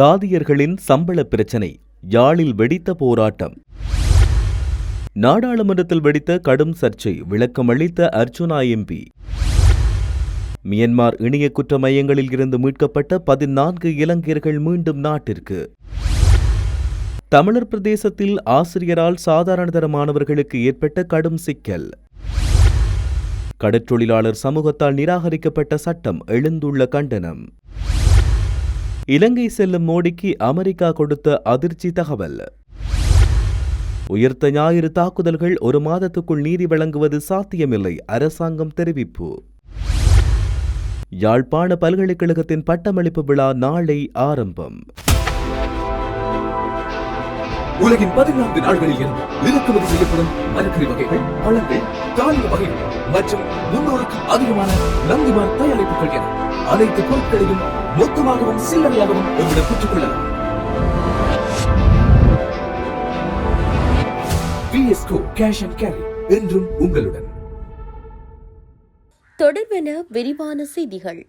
தாதியர்களின் சம்பள பிரச்சினை, யாழில் வெடித்த போராட்டம். நாடாளுமன்றத்தில் வெடித்த கடும் சர்ச்சை, விளக்கமளித்த அர்ச்சுனா எம்பி. மியன்மார் இணைய குற்ற மையங்களில் இருந்து மீட்கப்பட்ட 14 இலங்கையர்கள் மீண்டும் நாட்டிற்கு. தமிழர் பிரதேசத்தில் ஆசிரியரால் சாதாரணதர மாணவர்களுக்கு ஏற்பட்ட கடும் சிக்கல். கடற்றொழிலாளர் சமூகத்தால் நிராகரிக்கப்பட்ட சட்டம், எழுந்துள்ள கண்டனம். இலங்கை செல்லும் மோடிக்கு அமெரிக்கா கொடுத்த அதிர்ச்சி தகவல். உயிர்த்த ஞாயிறு தாக்குதல்கள் 1 மாதத்துக்குள் நீதி வழங்குவது சாத்தியமில்லை, அரசாங்கம் தெரிவிப்பு. யாழ்ப்பாண பல்கலைக்கழகத்தின் பட்டமளிப்பு விழா நாளை ஆரம்பம். உலகின் 14 நாடுகளில் இருந்து இறக்குமதி செய்யப்படும் மரக்கறி வகைகள், பழங்கள், தானிய வகைகள் மற்றும் 300க்கும் அதிகமான நந்திமார் தயாரிப்புகள் என அனைத்து பொருட்களையும் மொத்தமாகவும் சில்லறையாகவும் உங்களிடம் பெற்றுக்கொள்ளலாம். VSCO கேஷ் அண்ட் கேரி என்றும் உங்களுடன். தொடர்பென விரிவான செய்திகள்.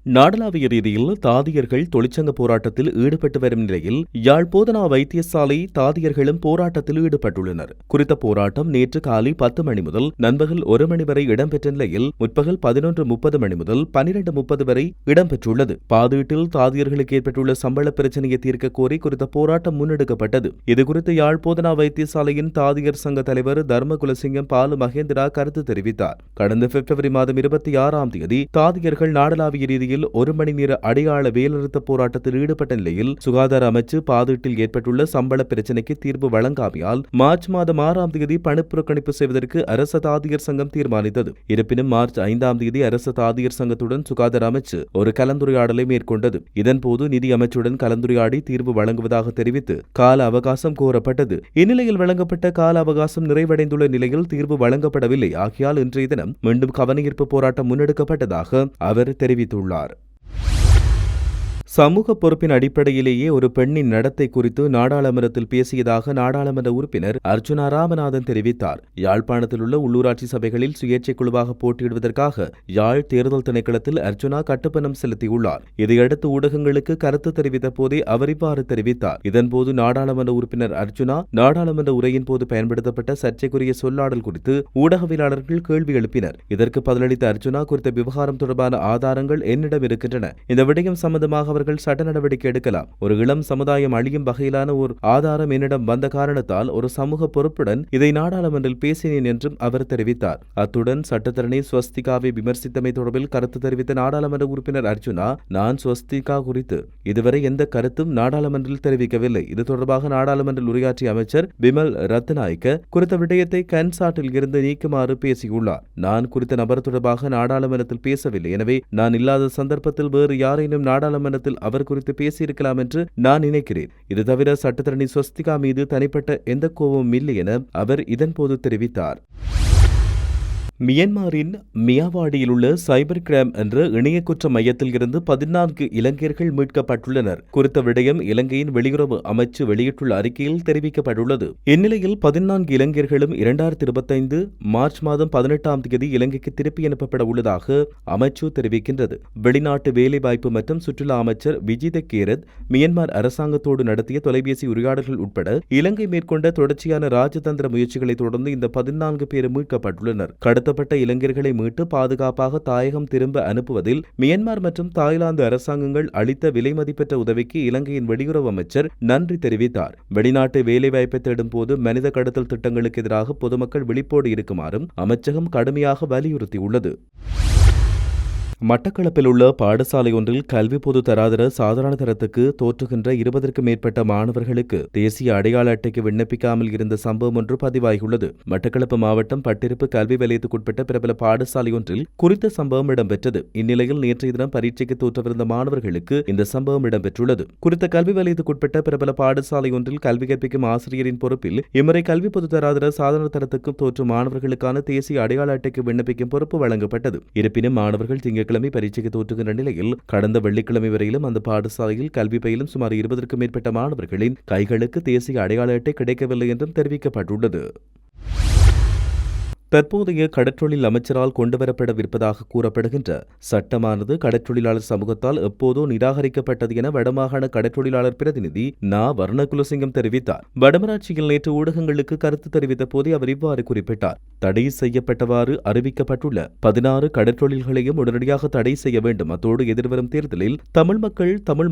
நாடளாவிய ரீதியில் தாதியர்கள் தொழிற்சங்க போராட்டத்தில் ஈடுபட்டு வரும் நிலையில் யாழ் போதனா வைத்தியசாலை தாதியர்களும் போராட்டத்தில் ஈடுபட்டுள்ளனர். குறித்த போராட்டம் நேற்று காலை 10 மணி முதல் நண்பகல் 1 மணி வரை இடம்பெற்ற நிலையில் முற்பகல் 11:30 மணி முதல் 12:30 வரை இடம்பெற்றுள்ளது. பாதீட்டில் தாதியர்களுக்கு ஏற்பட்டுள்ள சம்பள பிரச்சினையை தீர்க்க கோரி குறித்த போராட்டம் முன்னெடுக்கப்பட்டது. இதுகுறித்து யாழ் போதனா வைத்தியசாலையின் தாதியர் சங்க தலைவர் தர்மகுலசிங்கம் பாலு மகேந்திரா கருத்து தெரிவித்தார். கடந்த பிப்ரவரி மாதம் 26ஆம் தேதி தாதியர்கள் நாடளாவிய ரீதியில் 1 மணி நேர அடையாள வேலைநிறுத்த போராட்டத்தில் ஈடுபட்ட நிலையில் சுகாதார அமைச்சு பாதீட்டில் ஏற்பட்டுள்ள சம்பள பிரச்சினைக்கு தீர்வு வழங்காமையால் மார்ச் மாதம் 6ஆம் தேதி பணிப்புறக்கணிப்பு செய்வதற்கு அரச தாதியர் சங்கம் தீர்மானித்தது. இருப்பினும் மார்ச் 5ஆம் தேதி அரச தாதியர் சங்கத்துடன் சுகாதார அமைச்சு ஒரு கலந்துரையாடலை மேற்கொண்டது. இதன்போது நிதி அமைச்சுடன் கலந்துரையாடி தீர்வு வழங்குவதாக தெரிவித்து கால அவகாசம் கோரப்பட்டது. இந்நிலையில் வழங்கப்பட்ட கால அவகாசம் நிறைவடைந்துள்ள நிலையில் தீர்வு வழங்கப்படவில்லை. ஆகையால் இன்றைய தினம் மீண்டும் கவனஈர்ப்பு போராட்டம் முன்னெடுக்கப்பட்டதாக அவர் தெரிவித்துள்ளார். சமூக பொறுப்பின் அடிப்படையிலேயே ஒரு பெண்ணின் நடத்தை குறித்து நாடாளுமன்றத்தில் பேசியதாக நாடாளுமன்ற உறுப்பினர் அர்ச்சுனா ராமநாதன் தெரிவித்தார். யாழ்ப்பாணத்தில் உள்ள உள்ளூராட்சி சபைகளில் சுயேட்சை குழுவாக போட்டியிடுவதற்காக யாழ் தேர்தல் திணைக்களத்தில் அர்ச்சுனா கட்டுப்பணம் செலுத்தியுள்ளார். இதையடுத்து ஊடகங்களுக்கு கருத்து தெரிவித்த போதே அவர் இவ்வாறு தெரிவித்தார். இதன்போது நாடாளுமன்ற உறுப்பினர் அர்ச்சுனா நாடாளுமன்ற உரையின் போது பயன்படுத்தப்பட்ட சர்ச்சைக்குரிய சொல்லாடல் குறித்து ஊடகவியலாளர்கள் கேள்வி எழுப்பினர். இதற்கு பதிலளித்த அர்ச்சுனா குறித்த விவகாரம் தொடர்பான ஆதாரங்கள் என்னிடம் இருக்கின்றன. இந்த விடயம் சம்பந்தமாக அவர்கள் சட்ட நடவடிக்கை எடுக்கலாம். ஒரு இளம் சமுதாயம் அழியும் வகையிலான ஒரு ஆதாரம் என்னிடம் வந்த காரணத்தால் ஒரு சமூக பொறுப்புடன் இதை நாடாளுமன்றில் பேசினேன் என்றும் அவர் தெரிவித்தார். அத்துடன் சட்டத்தரணி ஸ்வஸ்திகாவை விமர்சித்தமை தொடர்பில் கருத்து தெரிவித்த நாடாளுமன்ற உறுப்பினர் அர்ச்சுனா, நான் ஸ்வஸ்திகா குறித்து இதுவரை எந்த கருத்தும் நாடாளுமன்றில் தெரிவிக்கவில்லை. இது தொடர்பாக நாடாளுமன்றில் உரையாற்றிய அமைச்சர் பிமல் ரத்நாயக்க குறித்த விடயத்தை கன்சாட்டில் இருந்து நீக்குமாறு பேசியுள்ளார். நான் குறித்த நபர் தொடர்பாக நாடாளுமன்றத்தில் பேசவில்லை. எனவே நான் இல்லாத சந்தர்ப்பத்தில் வேறு யாரேனும் நாடாளுமன்றத்தில் அவர் குறித்து பேசியிருக்கலாம் என்று நான் நினைக்கிறேன். இது தவிர சட்டத்தரணி ஸ்வஸ்திகா மீது தனிப்பட்ட எந்த கோபமும் இல்லை என அவர் இதன்போது தெரிவித்தார். மியன்மாரின் மியாவாடியில் உள்ள சைபர் கிரைம் என்ற இணைய குற்ற மையத்தில் இருந்து 14 இலங்கையர்கள் மீட்கப்பட்டுள்ளனர். குறித்த விடயம் இலங்கையின் வெளியுறவு அமைச்சு வெளியிட்டுள்ள அறிக்கையில் தெரிவிக்கப்பட்டுள்ளது. இந்நிலையில் 14 இலங்கையர்களும் 2025 மார்ச் மாதம் 18ஆம் தேதி இலங்கைக்கு திருப்பி அனுப்பப்பட உள்ளதாக அமைச்சு தெரிவிக்கின்றது. வெளிநாட்டு வேலைவாய்ப்பு மற்றும் சுற்றுலா அமைச்சர் விஜித கேரத் மியன்மார் அரசாங்கத்தோடு நடத்திய தொலைபேசி உரையாடல்கள் உட்பட இலங்கை மேற்கொண்ட தொடர்ச்சியான ராஜதந்திர முயற்சிகளை தொடர்ந்து இந்த 14 பேர் மீட்கப்பட்டுள்ளனர். கடத்தப்பட்ட இளைஞர்களை மீட்டு பாதுகாப்பாக தாயகம் திரும்ப அனுப்புவதில் மியன்மார் மற்றும் தாய்லாந்து அரசாங்கங்கள் அளித்த விலை மதிப்பற்ற உதவிக்கு இலங்கையின் வெளியுறவு அமைச்சர் நன்றி தெரிவித்தார். வெளிநாட்டு வேலைவாய்ப்பை தேடும் போது மனித கடத்தல் திட்டங்களுக்கு எதிராக பொதுமக்கள் விழிப்போடு இருக்குமாறும் அமைச்சகம் கடுமையாக வலியுறுத்தியுள்ளது. மட்டக்களப்பில் உள்ள பாடசாலை ஒன்றில் கல்வி பொது தராதர சாதாரண தரத்துக்கு தோற்றுகின்ற 20க்கும் மேற்பட்ட மாணவர்களுக்கு தேசிய அடையாள அட்டைக்கு விண்ணப்பிக்காமல் இருந்த சம்பவம் ஒன்று பதிவாகியுள்ளது. மட்டக்களப்பு மாவட்டம் பட்டிருப்பு கல்வி வலயத்துக்குட்பட்ட பிரபல பாடசாலை ஒன்றில் குறித்த சம்பவம் இடம்பெற்றது. இந்நிலையில் நேற்றைய தினம் பரீட்சைக்கு தோற்றவிருந்த மாணவர்களுக்கு இந்த சம்பவம் இடம்பெற்றுள்ளது. குறித்த கல்வி வலயத்துக்குட்பட்ட பிரபல பாடசாலை ஒன்றில் கல்வி கற்பிக்கும் ஆசிரியரின் பொறுப்பில் இம்முறை கல்வி பொது தராதர சாதாரண தரத்துக்கு தோற்றும் மாணவர்களுக்கான தேசிய அடையாள அட்டைக்கு விண்ணப்பிக்கும் பொறுப்பு வழங்கப்பட்டது. இருப்பினும் மாணவர்கள் திங்கட்கிழமை பரீட்சைக்கு தோற்றுகின்ற நிலையில் கடந்த வெள்ளிக்கிழமை வரையிலும் அந்த பாடசாலையில் கல்வி பயிலும் சுமார் 20க்கும் மேற்பட்ட மாணவர்களின் கைகளுக்கு தேசிய அடையாள அட்டை கிடைக்கவில்லை என்றும் தெரிவிக்கப்பட்டுள்ளது. தற்போதைய கடற்றொழில் அமைச்சரால் கொண்டுவரப்படவிருப்பதாக கூறப்படுகின்ற சட்டமானது கடற்றொழிலாளர் சமூகத்தால் எப்போதோ நிராகரிக்கப்பட்டது என வடமாகாண கடற்றொழிலாளர் பிரதிநிதி நா வர்ணகுலசிங்கம் தெரிவித்தார். வடமராட்சியில் நேற்று ஊடகங்களுக்கு கருத்து தெரிவித்த போதே அவர் இவ்வாறு குறிப்பிட்டார். தடை செய்யப்பட்டவாறு அறிவிக்கப்பட்டுள்ள 16 கடற்றொழில்களையும் உடனடியாக தடை செய்ய வேண்டும். அத்தோடு எதிர்வரும் தேர்தலில் தமிழ்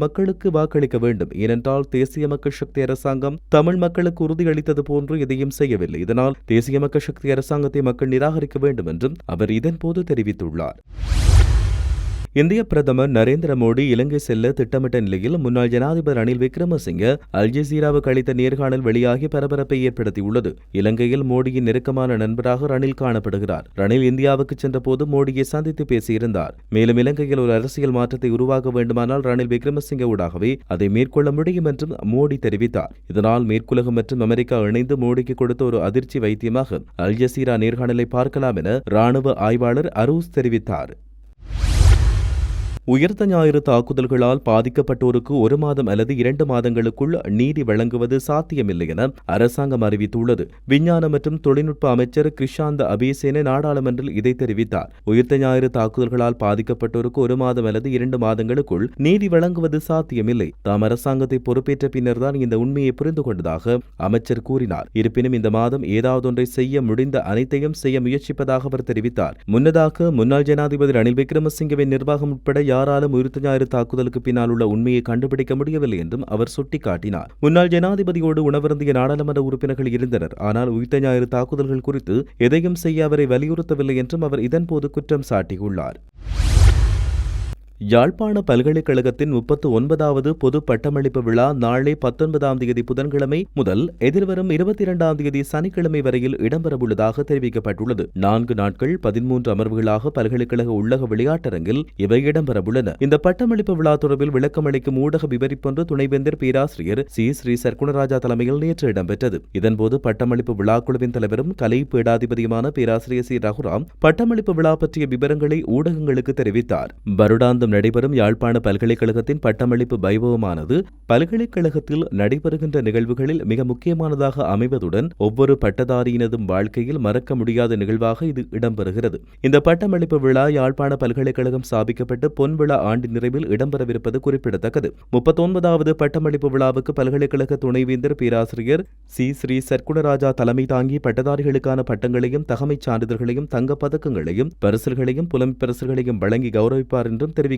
மக்களுக்கு வாக்களிக்க வேண்டும். ஏனென்றால் தேசிய மக்கள் சக்தி அரசாங்கம் தமிழ் மக்களுக்கு உறுதியளித்தது போன்று எதையும் செய்யவில்லை. இதனால் தேசிய மக்கள் சக்தி அரசாங்கத்தை மக்கள் நிராகரிக்க வேண்டும் என்றும் அவர் இதன்போது தெரிவித்துள்ளார். இந்திய பிரதமர் நரேந்திர மோடி இலங்கை செல்ல திட்டமிட்ட நிலையில் முன்னாள் ஜனாதிபதி ரணில் விக்ரமசிங்க அல் ஜசீராவுக்கு அளித்த நேர்காணல் வெளியாகி பரபரப்பை ஏற்படுத்தியுள்ளது. இலங்கையில் மோடியின் நெருக்கமான நண்பராக ரணில் காணப்படுகிறார். ரணில் இந்தியாவுக்கு சென்றபோது மோடியை சந்தித்து பேசியிருந்தார். மேலும் இலங்கையில் ஒரு அரசியல் மாற்றத்தை உருவாக்க வேண்டுமானால் ரணில் விக்ரமசிங்க ஊடாகவே அதை மேற்கொள்ள முடியும் என்றும் மோடி தெரிவித்தார். இதனால் மேற்குலகம் மற்றும் அமெரிக்கா இணைந்து மோடிக்கு கொடுத்த ஒரு அதிர்ச்சி வைத்தியமாக அல் ஜசீரா நேர்காணலை பார்க்கலாம் என ராணுவ ஆய்வாளர் அரூஸ் தெரிவித்தார். உயிர்த்த ஞாயிறு தாக்குதல்களால் பாதிக்கப்பட்டோருக்கு 1 மாதம் அல்லது 2 மாதங்களுக்குள் நீதி வழங்குவது சாத்தியமில்லை என அரசாங்கம் அறிவித்துள்ளது. விஞ்ஞான மற்றும் தொழில்நுட்ப அமைச்சர் கிருஷாந்த அபேசேன நாடாளுமன்றில் இதை தெரிவித்தார். உயிர்த்த ஞாயிறு தாக்குதல்களால் பாதிக்கப்பட்டோருக்கு 1 மாதம் அல்லது 2 மாதங்களுக்குள் நீதி வழங்குவது சாத்தியமில்லை. தாம் அரசாங்கத்தை பொறுப்பேற்ற பின்னர்தான் இந்த உண்மையை புரிந்து கொண்டதாக அமைச்சர் கூறினார். இருப்பினும் இந்த மாதம் ஏதாவதொன்றை செய்ய முடிந்த அனைத்தையும் செய்ய முயற்சிப்பதாக அவர் தெரிவித்தார். முன்னதாக முன்னாள் ஜனாதிபதி ரணில் விக்ரமசிங்கவின் நிர்வாகம் உட்பட யாராலும் உயிர்த்த ஞாயிறு தாக்குதலுக்கு பின்னால் உள்ள உண்மையை கண்டுபிடிக்க முடியவில்லை என்றும் அவர் சுட்டிக்காட்டினார். முன்னாள் ஜனாதிபதியோடு உணவருந்திய நாடாளுமன்ற உறுப்பினர்கள் இருந்தனர். ஆனால் உயிர்த்த ஞாயிறு தாக்குதல்கள் குறித்து எதையும் செய்ய அவரை வலியுறுத்தவில்லை என்றும் அவர் இதன்போது குற்றம் சாட்டியுள்ளார். யாழ்ப்பாண பல்கலைக்கழகத்தின் 39வது பொது பட்டமளிப்பு விழா நாளை 19ஆம் தேதி புதன்கிழமை முதல் எதிர்வரும் 22ஆம் தேதி சனிக்கிழமை வரையில் இடம்பெறவுள்ளதாக தெரிவிக்கப்பட்டுள்ளது. 4 நாட்கள் 13 அமர்வுகளாக பல்கலைக்கழக உள்ளக விளையாட்டரங்கில் இவை இடம்பெறவுள்ளன. இந்த பட்டமளிப்பு விழா தொடர்பில் விளக்கமளிக்கும் ஊடக விவரிப்பொன்று துணைவேந்தர் பேராசிரியர் ஸ்ரீ சர்க்குணராஜா தலைமையில் நேற்று இடம்பெற்றது. இதன்போது பட்டமளிப்பு விழாக்குழுவின் தலைவரும் கலை பீடாதிபதியுமான பேராசிரியர் சி ரகுராம் பட்டமளிப்பு விழா பற்றிய விவரங்களை ஊடகங்களுக்கு தெரிவித்தார். வருடாந்த நடைபெறும் யாழ்ப்பாண பல்கலைக்கழகத்தின் பட்டமளிப்பு வைபவமானது பல்கலைக்கழகத்தில் நடைபெறுகின்ற நிகழ்வுகளில் மிக முக்கியமானதாக அமைவதுடன் ஒவ்வொரு பட்டதாரியினதும் வாழ்க்கையில் மறக்க முடியாத நிகழ்வாக இது இடம்பெறுகிறது. இந்த பட்டமளிப்பு விழா யாழ்ப்பாண பல்கலைக்கழகம் ஸ்தாபிக்கப்பட்டு பொன்விழா ஆண்டு நிறைவில் இடம்பெறவிருப்பது குறிப்பிடத்தக்கது. 39வது பட்டமளிப்பு விழாவுக்கு பல்கலைக்கழக துணைவேந்தர் பேராசிரியர் ஸ்ரீ சர்க்குணராஜா தலைமை தாங்கி பட்டதாரிகளுக்கான பட்டங்களையும் தகமைச் சான்றிதழ்களையும் தங்கப் பதக்கங்களையும் பரிசுகளையும் புலம்பெரிசுகளையும் வழங்கி கௌரவிப்பார் என்றும் தெரிவிக்கப்பட்டுள்ளது.